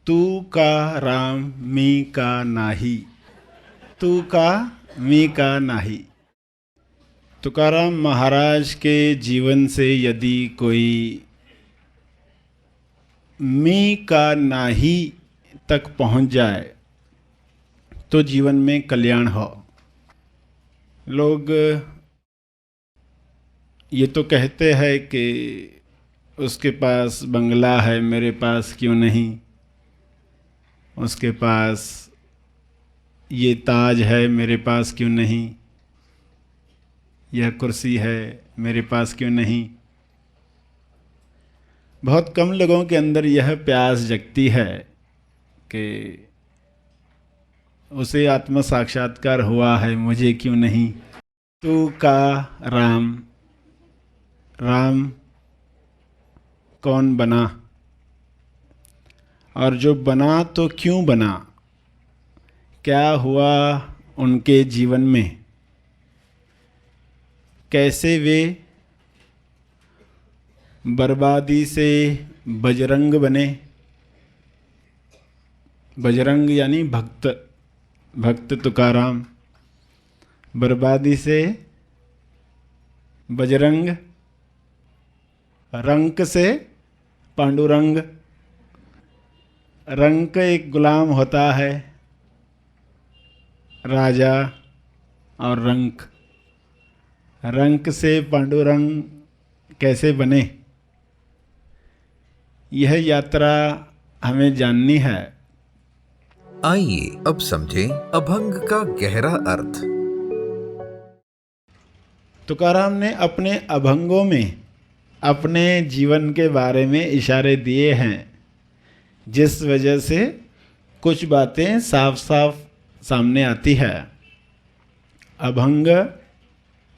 तू का राम मी का नाही, तू का मी का नाही। तुकाराम महाराज के जीवन से यदि कोई मी का नाही तक पहुंच जाए तो जीवन में कल्याण हो। लोग ये तो कहते हैं कि उसके पास बंगला है, मेरे पास क्यों नहीं, उसके पास ये ताज है, मेरे पास क्यों नहीं, यह कुर्सी है, मेरे पास क्यों नहीं। बहुत कम लोगों के अंदर यह प्यास जगती है कि उसे आत्म साक्षात्कार हुआ है, मुझे क्यों नहीं। तू का राम, राम कौन बना, और जो बना तो क्यों बना, क्या हुआ उनके जीवन में, कैसे वे बर्बादी से बजरंग बने। बजरंग यानी भक्त, भक्त तुकाराम। बर्बादी से बजरंग, रंक से पांडुरंग। रंक एक गुलाम होता है, राजा, और रंक, रंक से पांडुरंग कैसे बने, यह यात्रा हमें जाननी है। आइए अब समझें अभंग का गहरा अर्थ। तुकाराम ने अपने अभंगों में अपने जीवन के बारे में इशारे दिए हैं, जिस वजह से कुछ बातें साफ साफ सामने आती है। अभंग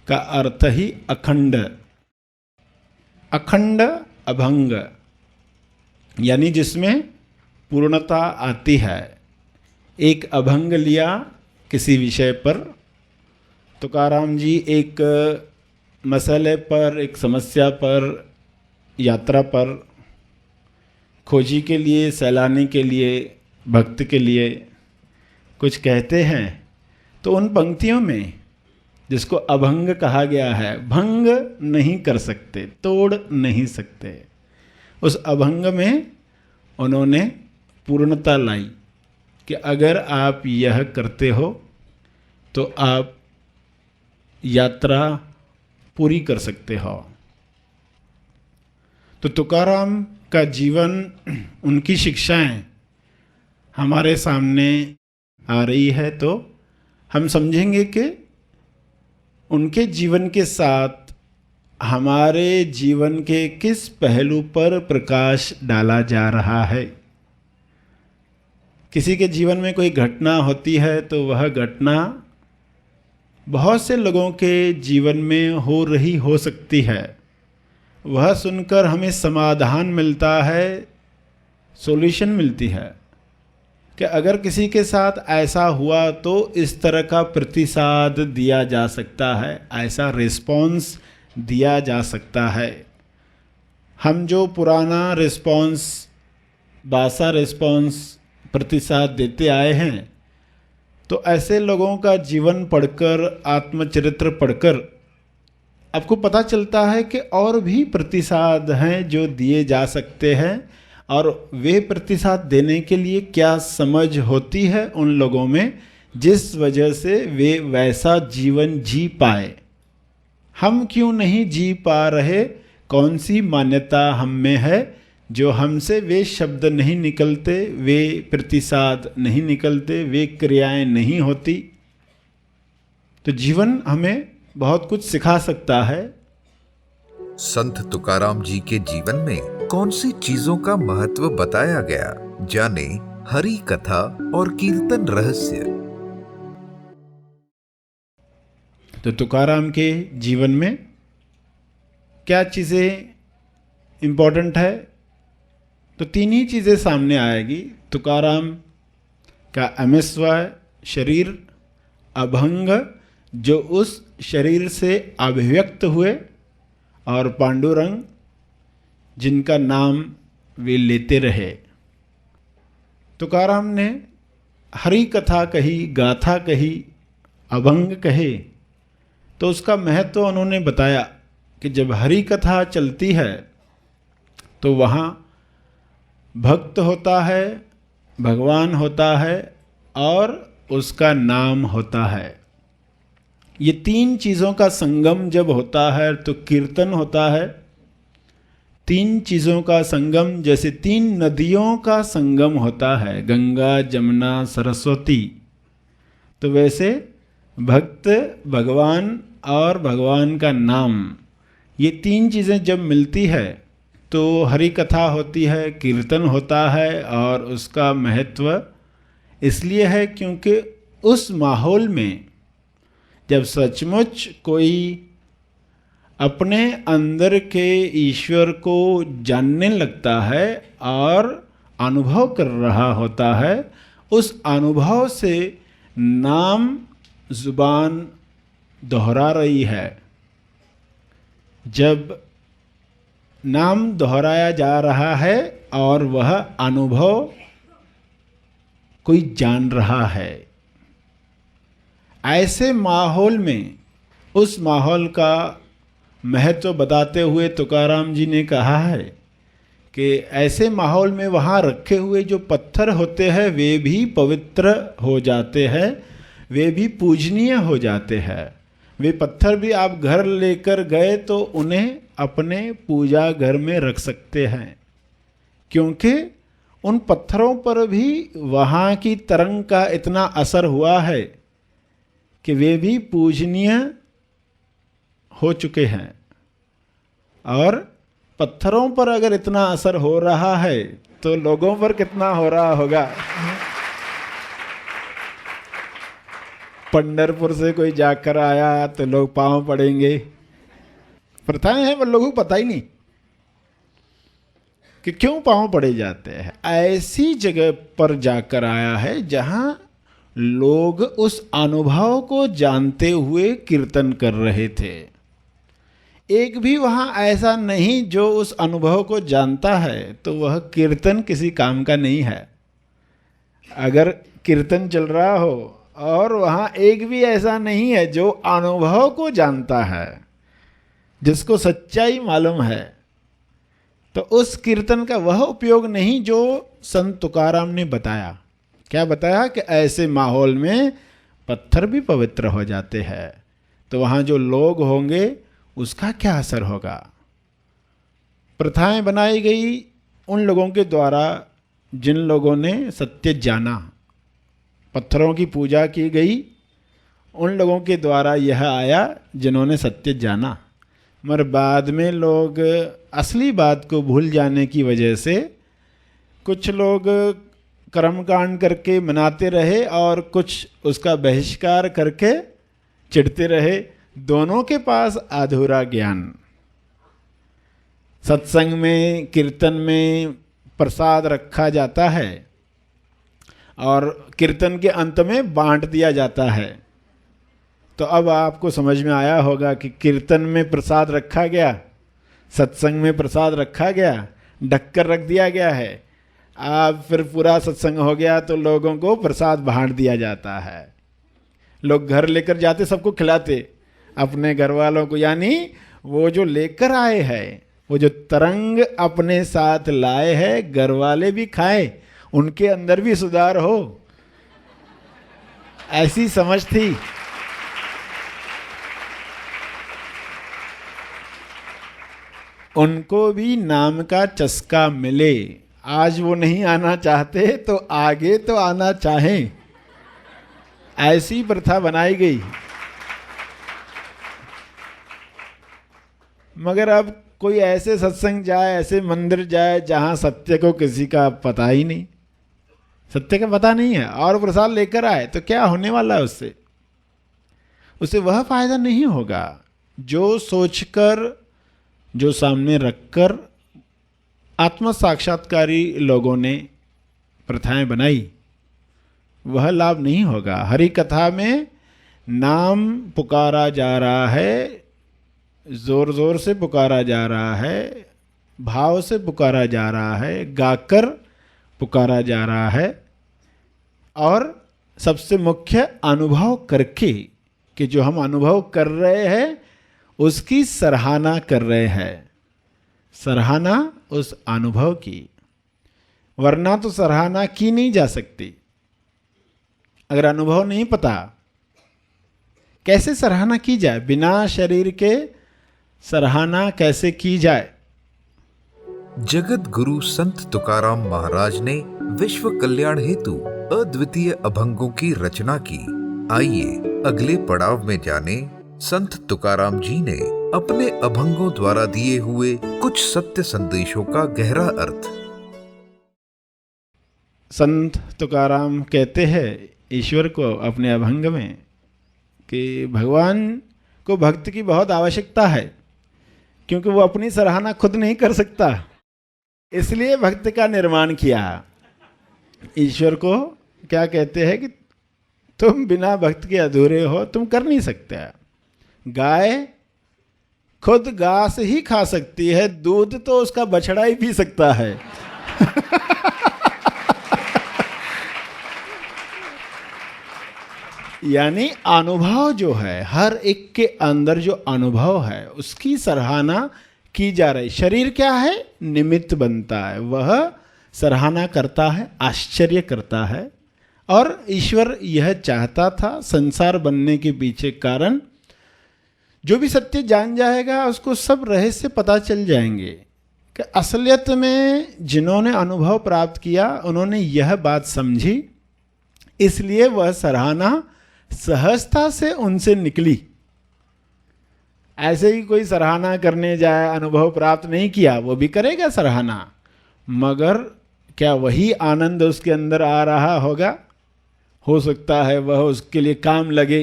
का अर्थ ही अखंड, अखंड अभंग यानी जिसमें पूर्णता आती है। एक अभंग लिया किसी विषय पर, तुकाराम जी एक मसले पर, एक समस्या पर, यात्रा पर, खोजी के लिए, सैलानी के लिए, भक्त के लिए कुछ कहते हैं, तो उन पंक्तियों में जिसको अभंग कहा गया है, भंग नहीं कर सकते, तोड़ नहीं सकते, उस अभंग में उन्होंने पूर्णता लाई कि अगर आप यह करते हो तो आप यात्रा पूरी कर सकते हो। तो तुकाराम का जीवन, उनकी शिक्षाएं हमारे सामने आ रही है, तो हम समझेंगे कि उनके जीवन के साथ हमारे जीवन के किस पहलू पर प्रकाश डाला जा रहा है। किसी के जीवन में कोई घटना होती है तो वह घटना बहुत से लोगों के जीवन में हो रही हो सकती है। वह सुनकर हमें समाधान मिलता है, सॉल्यूशन मिलती है कि अगर किसी के साथ ऐसा हुआ तो इस तरह का प्रतिसाद दिया जा सकता है, ऐसा रिस्पॉन्स दिया जा सकता है। हम जो पुराना रिस्पॉन्स, बासा रिस्पॉन्स, प्रतिसाद देते आए हैं, तो ऐसे लोगों का जीवन पढ़कर, आत्मचरित्र पढ़कर आपको पता चलता है कि और भी प्रतिसाद हैं जो दिए जा सकते हैं, और वे प्रतिसाद देने के लिए क्या समझ होती है उन लोगों में, जिस वजह से वे वैसा जीवन जी पाए। हम क्यों नहीं जी पा रहे, कौन सी मान्यता हम में है जो हमसे वे शब्द नहीं निकलते, वे प्रतिसाद नहीं निकलते, वे क्रियाएं नहीं होती। तो जीवन हमें बहुत कुछ सिखा सकता है। संत तुकाराम जी के जीवन में कौन सी चीजों का महत्व बताया गया, जाने हरि कथा और कीर्तन रहस्य। तो तुकाराम के जीवन में क्या चीज़ें इम्पोर्टेंट है, तो तीन ही चीज़ें सामने आएगी। तुकाराम का अमिस्वय शरीर, अभंग जो उस शरीर से अभिव्यक्त हुए, और पांडुरंग जिनका नाम वे लेते रहे। तुकाराम ने हरि कथा कही, गाथा कही, अभंग कहे, तो उसका महत्व उन्होंने बताया कि जब हरि कथा चलती है तो वहाँ भक्त होता है, भगवान होता है और उसका नाम होता है। ये तीन चीज़ों का संगम जब होता है तो कीर्तन होता है। तीन चीज़ों का संगम, जैसे तीन नदियों का संगम होता है, गंगा, जमुना, सरस्वती, तो वैसे भक्त, भगवान और भगवान का नाम, ये तीन चीज़ें जब मिलती है तो हरि कथा होती है, कीर्तन होता है। और उसका महत्व इसलिए है क्योंकि उस माहौल में जब सचमुच कोई अपने अंदर के ईश्वर को जानने लगता है और अनुभव कर रहा होता है, उस अनुभव से नाम जुबान दोहरा रही है। जब नाम दोहराया जा रहा है और वह अनुभव कोई जान रहा है, ऐसे माहौल में, उस माहौल का महत्व बताते हुए तुकाराम जी ने कहा है कि ऐसे माहौल में वहाँ रखे हुए जो पत्थर होते हैं वे भी पवित्र हो जाते हैं, वे भी पूजनीय हो जाते हैं। वे पत्थर भी आप घर लेकर गए तो उन्हें अपने पूजा घर में रख सकते हैं, क्योंकि उन पत्थरों पर भी वहाँ की तरंग का इतना असर हुआ है कि वे भी पूजनीय हो चुके हैं। और पत्थरों पर अगर इतना असर हो रहा है तो लोगों पर कितना हो रहा होगा। पंढरपुर से कोई जाकर आया तो लोग पांव पड़ेंगे, प्रथाएं हैं पर लोगों को पता ही नहीं कि क्यों पांव पड़े जाते हैं। ऐसी जगह पर जाकर आया है जहां लोग उस अनुभव को जानते हुए कीर्तन कर रहे थे। एक भी वहां ऐसा नहीं जो उस अनुभव को जानता है, तो वह कीर्तन किसी काम का नहीं है। अगर कीर्तन चल रहा हो और वहां एक भी ऐसा नहीं है जो अनुभव को जानता है, जिसको सच्चाई मालूम है, तो उस कीर्तन का वह उपयोग नहीं जो संत तुकाराम ने बताया। क्या बताया कि ऐसे माहौल में पत्थर भी पवित्र हो जाते हैं, तो वहाँ जो लोग होंगे उसका क्या असर होगा। प्रथाएं बनाई गई उन लोगों के द्वारा जिन लोगों ने सत्य जाना, पत्थरों की पूजा की गई उन लोगों के द्वारा यह आया जिन्होंने सत्य जाना। मगर बाद में लोग असली बात को भूल जाने की वजह से कुछ लोग कर्मकांड करके मनाते रहे और कुछ उसका बहिष्कार करके चिढ़ते रहे। दोनों के पास अधूरा ज्ञान। सत्संग में, कीर्तन में प्रसाद रखा जाता है और कीर्तन के अंत में बांट दिया जाता है। तो अब आपको समझ में आया होगा कि कीर्तन में प्रसाद रखा गया, सत्संग में प्रसाद रखा गया, ढककर रख दिया गया है। अब फिर पूरा सत्संग हो गया तो लोगों को प्रसाद बांट दिया जाता है। लोग घर लेकर जाते, सबको खिलाते, अपने घर वालों को, यानी वो जो लेकर आए हैं, वो जो तरंग अपने साथ लाए हैं, घर वाले भी खाए, उनके अंदर भी सुधार हो, ऐसी समझ थी। उनको भी नाम का चस्का मिले। आज वो नहीं आना चाहते तो आगे तो आना चाहें, ऐसी प्रथा बनाई गई। मगर अब कोई ऐसे सत्संग जाए, ऐसे मंदिर जाए जहां सत्य को किसी का पता ही नहीं, सत्य का पता नहीं है, और प्रसाद लेकर आए तो क्या होने वाला है उससे? उसे वह फायदा नहीं होगा जो सोचकर, जो सामने रखकर आत्म साक्षात्कारी लोगों ने प्रथाएं बनाई, वह लाभ नहीं होगा। हरि कथा में नाम पुकारा जा रहा है, जोर जोर से पुकारा जा रहा है, भाव से पुकारा जा रहा है, गाकर पुकारा जा रहा है, और सबसे मुख्य अनुभव करके, कि जो हम अनुभव कर रहे हैं उसकी सराहना कर रहे हैं, सराहना उस अनुभव की, वरना तो सराहना की नहीं जा सकती। अगर अनुभव नहीं पता, कैसे सराहना की जाए? बिना शरीर के सराहना कैसे की जाए? जगत गुरु संत तुकाराम महाराज ने विश्व कल्याण हेतु अद्वितीय अभंगों की रचना की। आइए अगले पड़ाव में जाने संत तुकाराम जी ने अपने अभंगों द्वारा दिए हुए कुछ सत्य संदेशों का गहरा अर्थ। संत तुकाराम कहते हैं ईश्वर को अपने अभंग में कि भगवान को भक्त की बहुत आवश्यकता है, क्योंकि वो अपनी सराहना खुद नहीं कर सकता, इसलिए भक्त का निर्माण किया। ईश्वर को क्या कहते हैं कि तुम बिना भक्त के अधूरे हो, तुम कर नहीं सकते। गाय खुद घास ही खा सकती है, दूध तो उसका बछड़ा ही पी सकता है। यानी अनुभव जो है, हर एक के अंदर जो अनुभव है उसकी सराहना की जा रही। शरीर क्या है? निमित्त बनता है, वह सराहना करता है, आश्चर्य करता है। और ईश्वर यह चाहता था, संसार बनने के पीछे कारण, जो भी सत्य जान जाएगा उसको सब रहस्य पता चल जाएंगे कि असलियत में जिन्होंने अनुभव प्राप्त किया उन्होंने यह बात समझी, इसलिए वह सराहना सहजता से उनसे निकली। ऐसे ही कोई सराहना करने जाए, अनुभव प्राप्त नहीं किया, वो भी करेगा सराहना, मगर क्या वही आनंद उसके अंदर आ रहा होगा? हो सकता है वह उसके लिए काम लगे,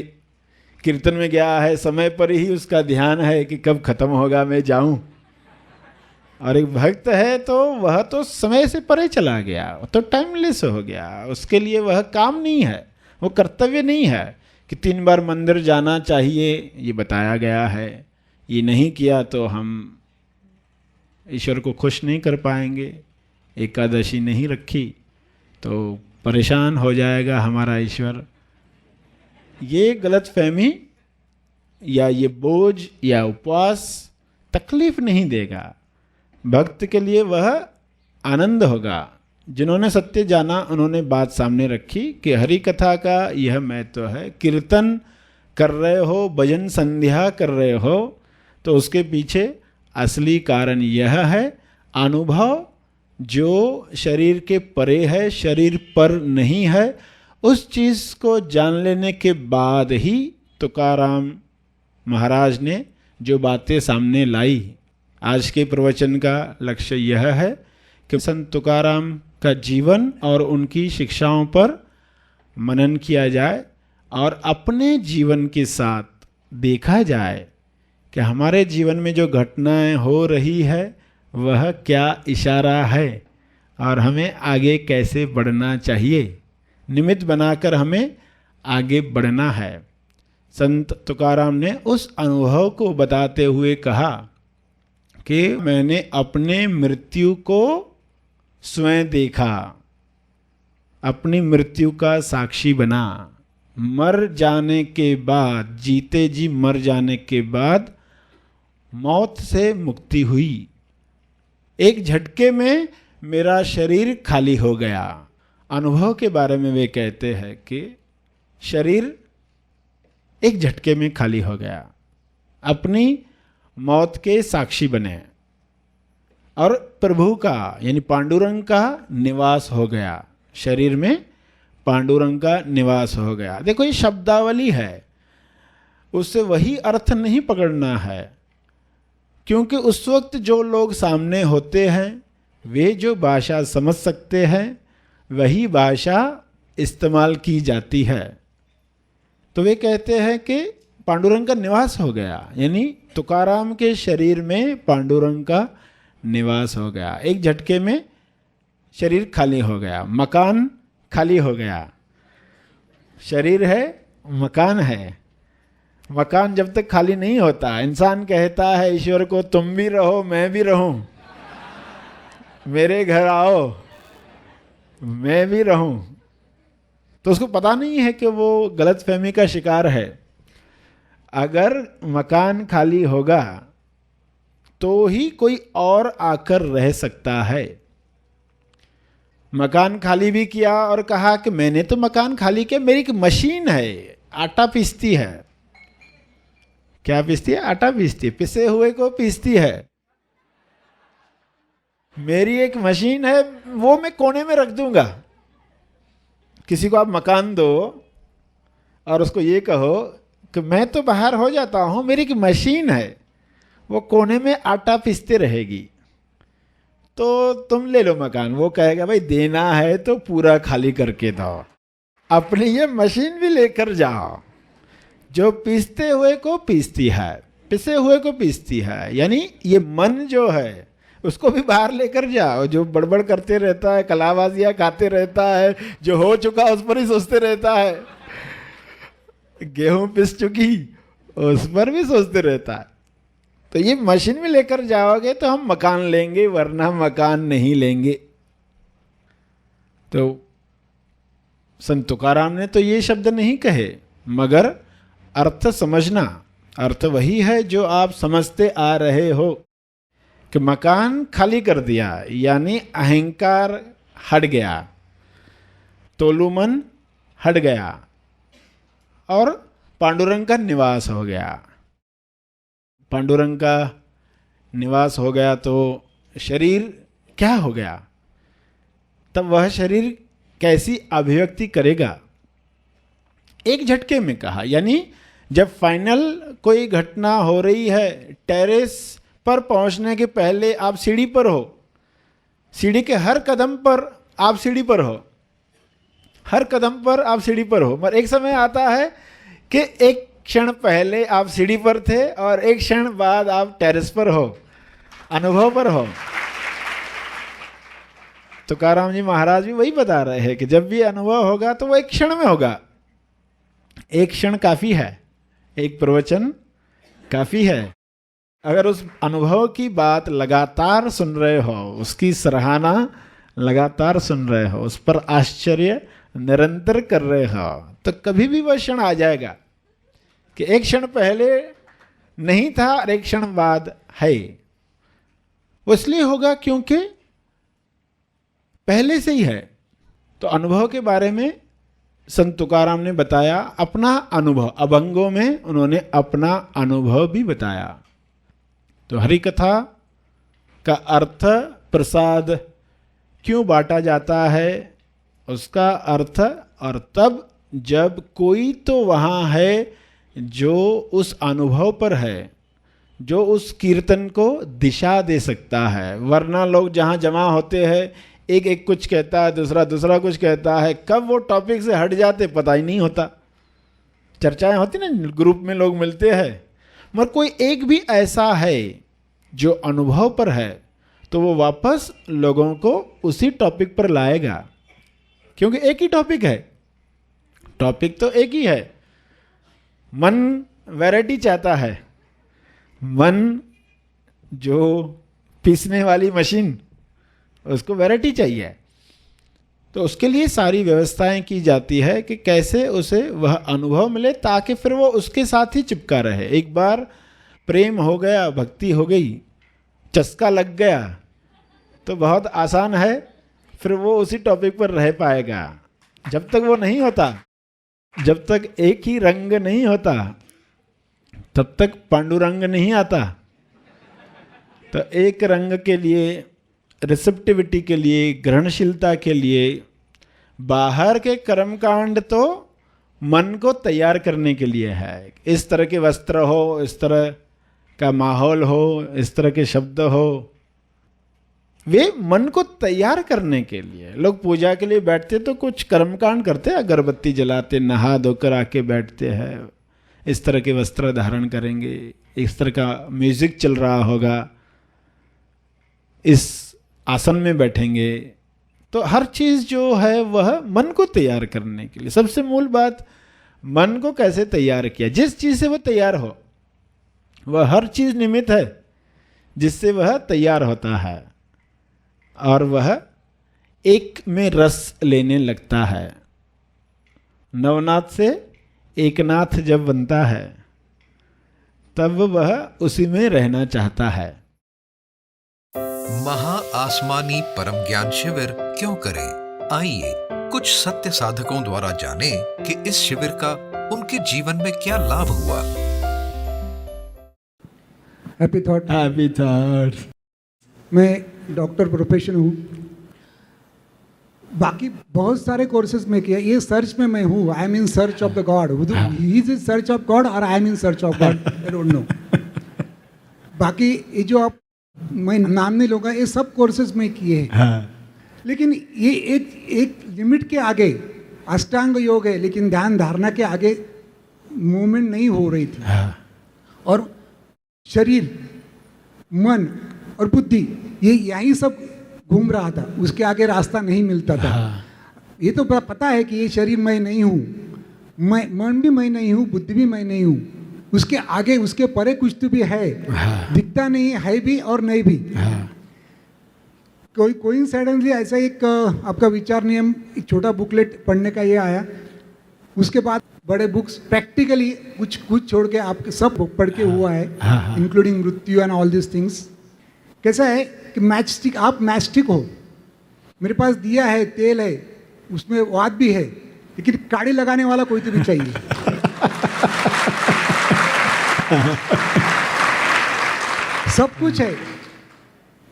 कीर्तन में गया है, समय पर ही उसका ध्यान है कि कब खत्म होगा, मैं जाऊं। और एक भक्त है तो वह तो समय से परे चला गया, तो टाइमलेस हो गया, उसके लिए वह काम नहीं है, वो कर्तव्य नहीं है कि 3 बार मंदिर जाना चाहिए, ये बताया गया है। ये नहीं किया तो हम ईश्वर को खुश नहीं कर पाएंगे, एकादशी नहीं रखी तो परेशान हो जाएगा हमारा ईश्वर। ये गलतफहमी या ये बोझ या उपवास तकलीफ नहीं देगा, भक्त के लिए वह आनंद होगा। जिन्होंने सत्य जाना उन्होंने बात सामने रखी कि हरि कथा का यह महत्व है। कीर्तन कर रहे हो, भजन संध्या कर रहे हो, तो उसके पीछे असली कारण यह है अनुभव जो शरीर के परे है, शरीर पर नहीं है। उस चीज़ को जान लेने के बाद ही तुकाराम महाराज ने जो बातें सामने लाई। आज के प्रवचन का लक्ष्य यह है कि संत तुकाराम का जीवन और उनकी शिक्षाओं पर मनन किया जाए और अपने जीवन के साथ देखा जाए कि हमारे जीवन में जो घटनाएं हो रही है वह क्या इशारा है और हमें आगे कैसे बढ़ना चाहिए। निमित्त बनाकर हमें आगे बढ़ना है। संत तुकाराम ने उस अनुभव को बताते हुए कहा कि मैंने अपने मृत्यु को स्वयं देखा, अपनी मृत्यु का साक्षी बना। मर जाने के बाद, जीते जी मर जाने के बाद मौत से मुक्ति हुई। एक झटके में मेरा शरीर खाली हो गया। अनुभव के बारे में वे कहते हैं कि शरीर एक झटके में खाली हो गया, अपनी मौत के साक्षी बने और प्रभु का यानी पांडुरंग का निवास हो गया। शरीर में पांडुरंग का निवास हो गया। देखो ये शब्दावली है, उससे वही अर्थ नहीं पकड़ना है, क्योंकि उस वक्त जो लोग सामने होते हैं वे जो भाषा समझ सकते हैं वही भाषा इस्तेमाल की जाती है। तो वे कहते हैं कि पांडुरंग का निवास हो गया, यानी तुकाराम के शरीर में पांडुरंग का निवास हो गया। एक झटके में शरीर खाली हो गया, मकान खाली हो गया। शरीर है, मकान है। मकान जब तक खाली नहीं होता, इंसान कहता है ईश्वर को तुम भी रहो मैं भी रहूं, मेरे घर आओ मैं भी रहूं। तो उसको पता नहीं है कि वो गलतफहमी का शिकार है। अगर मकान खाली होगा तो ही कोई और आकर रह सकता है। मकान खाली भी किया और कहा कि मैंने तो मकान खाली किया, मेरी एक मशीन है, आटा पीसती है। क्या पीसती है? आटा पीसती है, पिसे हुए को पीसती है। मेरी एक मशीन है, वो मैं कोने में रख दूंगा। किसी को आप मकान दो और उसको ये कहो कि मैं तो बाहर हो जाता हूं, मेरी एक मशीन है, वो कोने में आटा पीसते रहेगी, तो तुम ले लो मकान। वो कहेगा भाई देना है तो पूरा खाली करके दो, अपनी ये मशीन भी लेकर जाओ जो पीसते हुए को पीसती है, पिसे हुए को पीसती है। यानी ये मन जो है उसको भी बाहर लेकर जाओ, जो बड़बड़ करते रहता है, कलाबाजियाँ खाते रहता है, जो हो चुका उस पर ही सोचते रहता है, गेहूं पिस चुकी उस पर भी सोचते रहता है। तो ये मशीन में लेकर जाओगे तो हम मकान लेंगे, वरना मकान नहीं लेंगे। तो संत तुकाराम ने तो ये शब्द नहीं कहे, मगर अर्थ समझना। अर्थ वही है जो आप समझते आ रहे हो कि मकान खाली कर दिया, यानी अहंकार हट गया, तोलुमन हट गया और पांडुरंग का निवास हो गया। पांडुरंग का निवास हो गया तो शरीर क्या हो गया? तब वह शरीर कैसी अभिव्यक्ति करेगा? एक झटके में कहा। यानी जब फाइनल कोई घटना हो रही है, टेरेस पर पहुंचने के पहले आप सीढ़ी पर हो, सीढ़ी के हर कदम पर आप सीढ़ी पर हो, हर कदम पर आप सीढ़ी पर हो, मगर एक समय आता है कि एक क्षण पहले आप सीढ़ी पर थे और एक क्षण बाद आप टेरेस पर हो, अनुभव पर हो। तुकाराम जी महाराज भी वही बता रहे हैं कि जब भी अनुभव होगा तो वो एक क्षण में होगा। एक क्षण काफी है, एक प्रवचन काफी है। अगर उस अनुभव की बात लगातार सुन रहे हो, उसकी सराहना लगातार सुन रहे हो, उस पर आश्चर्य निरंतर कर रहे हो, तो कभी भी वह क्षण आ जाएगा कि एक क्षण पहले नहीं था और एक क्षण बाद है। वो इसलिए होगा क्योंकि पहले से ही है। तो अनुभव के बारे में संत तुकाराम ने बताया अपना अनुभव, अभंगों में उन्होंने अपना अनुभव भी बताया। तो हरि कथा का अर्थ प्रसाद क्यों बांटा जाता है, उसका अर्थ, और तब जब कोई तो वहाँ है जो उस अनुभव पर है, जो उस कीर्तन को दिशा दे सकता है। वरना लोग जहाँ जमा होते हैं, एक एक कुछ कहता है, दूसरा दूसरा कुछ कहता है, कब वो टॉपिक से हट जाते पता ही नहीं होता। चर्चाएं होती ना, ग्रुप में लोग मिलते हैं, मगर कोई एक भी ऐसा है जो अनुभव पर है तो वो वापस लोगों को उसी टॉपिक पर लाएगा, क्योंकि एक ही टॉपिक है, टॉपिक तो एक ही है। मन वैरायटी चाहता है, मन जो पीसने वाली मशीन, उसको वैरायटी चाहिए। तो उसके लिए सारी व्यवस्थाएं की जाती है कि कैसे उसे वह अनुभव मिले, ताकि फिर वो उसके साथ ही चिपका रहे। एक बार प्रेम हो गया, भक्ति हो गई, चस्का लग गया, तो बहुत आसान है, फिर वो उसी टॉपिक पर रह पाएगा। जब तक वो नहीं होता, जब तक एक ही रंग नहीं होता, तब तक पांडुरंग नहीं आता। तो एक रंग के लिए, रिसेप्टिविटी के लिए, ग्रहणशीलता के लिए बाहर के कर्मकांड तो मन को तैयार करने के लिए है। इस तरह के वस्त्र हो, इस तरह का माहौल हो, इस तरह के शब्द हो, वे मन को तैयार करने के लिए। लोग पूजा के लिए बैठते तो कुछ कर्मकांड करते हैं, अगरबत्ती जलाते, नहा धोकर आके बैठते हैं, इस तरह के वस्त्र धारण करेंगे, इस तरह का म्यूजिक चल रहा होगा, इस आसन में बैठेंगे। तो हर चीज़ जो है वह मन को तैयार करने के लिए। सबसे मूल बात, मन को कैसे तैयार किया, जिस चीज़ से वह तैयार हो, वह हर चीज़ निमित्त है जिससे वह तैयार होता है, और वह एक में रस लेने लगता है। नवनाथ से एकनाथ जब बनता है तब वह उसी में रहना चाहता है। महा आसमानी परम ज्ञान शिविर क्यों करें? आइए कुछ सत्य साधकों द्वारा जाने कि इस शिविर का उनके जीवन में क्या लाभ हुआ। Happy thought. Happy thought. मैं डॉक्टर प्रोफेशन हूँ, बाकी बहुत सारे कोर्सेज में किया। ये सर्च में मैं हूँ, I am in search of the god. He is in search of god और I am in search of god, I don't know. बाकी ये जो आप, मैं नाम नहीं लूँगा, ये सब कोर्सेज में किए हैं। हाँ। लेकिन ये एक लिमिट के आगे अष्टांग योग है, लेकिन ध्यान धारणा के आगे मूवमेंट नहीं हो रही थी। हाँ। और शरीर, मन और बुद्धि ये यहीं सब घूम रहा था, उसके आगे रास्ता नहीं मिलता था। हाँ। ये तो पता है कि ये शरीर मैं नहीं हूँ, मैं मन भी मैं नहीं हूँ, बुद्धि भी मैं नहीं हूँ। उसके आगे, उसके परे कुछ तो भी है। हाँ। दिखता नहीं है भी और नहीं भी। हाँ। कोइंसिडेंटली ऐसा एक आपका विचार नियम, एक छोटा बुकलेट पढ़ने का ये आया। उसके बाद बड़े बुक्स प्रैक्टिकली कुछ छोड़ के आपके सब बुक पढ़ के हुआ है, हाँ। इंक्लूडिंग मृत्यु एंड ऑल दिस थिंग्स। कैसा है कि मैच स्टिक, आप मैच स्टिक हो, मेरे पास दिया है, तेल है, उसमें वाद भी है, लेकिन काड़ी लगाने वाला कोई तो भी चाहिए। सब कुछ है,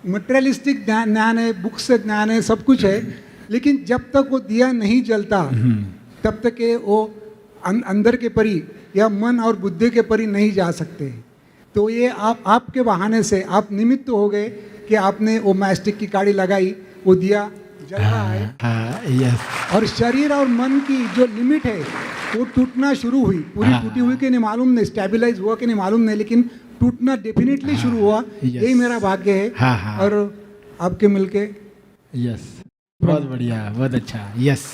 मटेरियलिस्टिक ज्ञान है, बुक से ज्ञान है, सब कुछ है, लेकिन जब तक वो दिया नहीं जलता तब तक के वो अंदर के परी या मन और बुद्धि के परी नहीं जा सकते। तो ये आपके बहाने से आप निमित्त हो गए कि आपने वो मैस्टिक की काड़ी लगाई, वो दिया जल रहा है। हाँ, यस। और शरीर और मन की जो लिमिट है वो टूटना शुरू हुई। पूरी टूटी हुई कि नहीं मालूम नहीं, स्टेबलाइज हुआ कि नहीं मालूम नहीं, लेकिन टूटना डेफिनेटली शुरू हुआ। यही मेरा भाग्य है। हाँ। और आपके मिलके यस, बहुत बढ़िया, बहुत अच्छा। यस।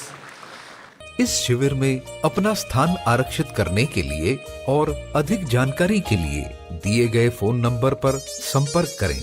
इस शिविर में अपना स्थान आरक्षित करने के लिए और अधिक जानकारी के लिए दिए गए फोन नंबर पर संपर्क करें।